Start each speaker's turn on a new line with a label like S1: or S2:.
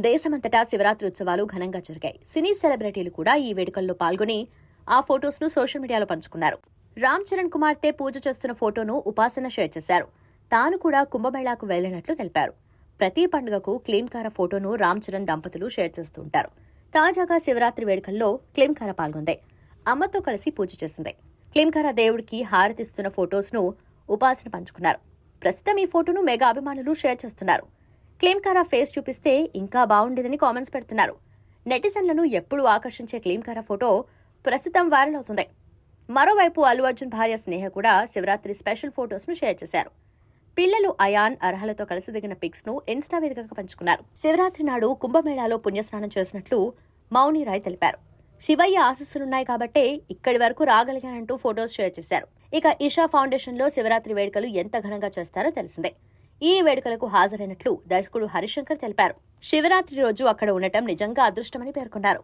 S1: దేశమంతటా శివరాత్రి ఉత్సవాలు ఘనంగా జరిగాయి. సినీ సెలబ్రిటీలు కూడా ఈ వేడుకల్లో పాల్గొని ఆ ఫొటోస్ను సోషల్ మీడియాలో పంచుకున్నారు. రామ్ చరణ్ కుమార్తె పూజ చేస్తున్న ఫోటోను ఉపాసన షేర్ చేశారు. తాను కూడా కుంభమేళాకు వెళ్లినట్లు తెలిపారు. ప్రతి పండుగకు క్లీంకార ఫోటోను రామ్ చరణ్ దంపతులు షేర్ చేస్తూ ఉంటారు. తాజాగా శివరాత్రి వేడుకల్లో క్లీంకార పాల్గొంది. అమ్మతో కలిసి పూజ చేసింది. క్లీంకార దేవుడికి హారతిస్తున్న ఫొటోస్ను ఉపాసన పంచుకున్నారు. ప్రస్తుతం ఈ ఫోటోను మెగా అభిమానులు షేర్ చేస్తున్నారు. క్లీంకార ఫేస్ చూపిస్తే ఇంకా బాగుండేదని కామెంట్స్ పెడుతున్నారు. నెటిజన్లను ఎప్పుడూ ఆకర్షించే క్లీంకార ఫోటో ప్రస్తుతం వైరల్ అవుతుంది. మరోవైపు అల్లు అర్జున్ భార్య స్నేహ కూడా శివరాత్రి స్పెషల్ ఫొటోస్ను షేర్ చేశారు. పిల్లలు అయాన్, అర్హలతో కలిసి దిగిన పిక్స్ ను ఇన్స్టా వేదికగా పంచుకున్నారు. శివరాత్రి నాడు కుంభమేళాలో పుణ్యస్నానం చేసినట్లు మౌని రాయ్ తెలిపారు. శివయ్య ఆశీస్సులున్నాయి కాబట్టే ఇక్కడి వరకు రాగలిగానంటూ ఫొటోస్ షేర్ చేశారు. ఇక ఇషా ఫౌండేషన్ లో శివరాత్రి వేడుకలు ఎంత ఘనంగా చేస్తారో తెలిసిందే. ఈ వేడుకలకు హాజరైనట్లు దర్శకుడు హరిశంకర్ తెలిపారు. శివరాత్రి రోజు అక్కడ ఉండటం నిజంగా అదృష్టమని పేర్కొన్నారు.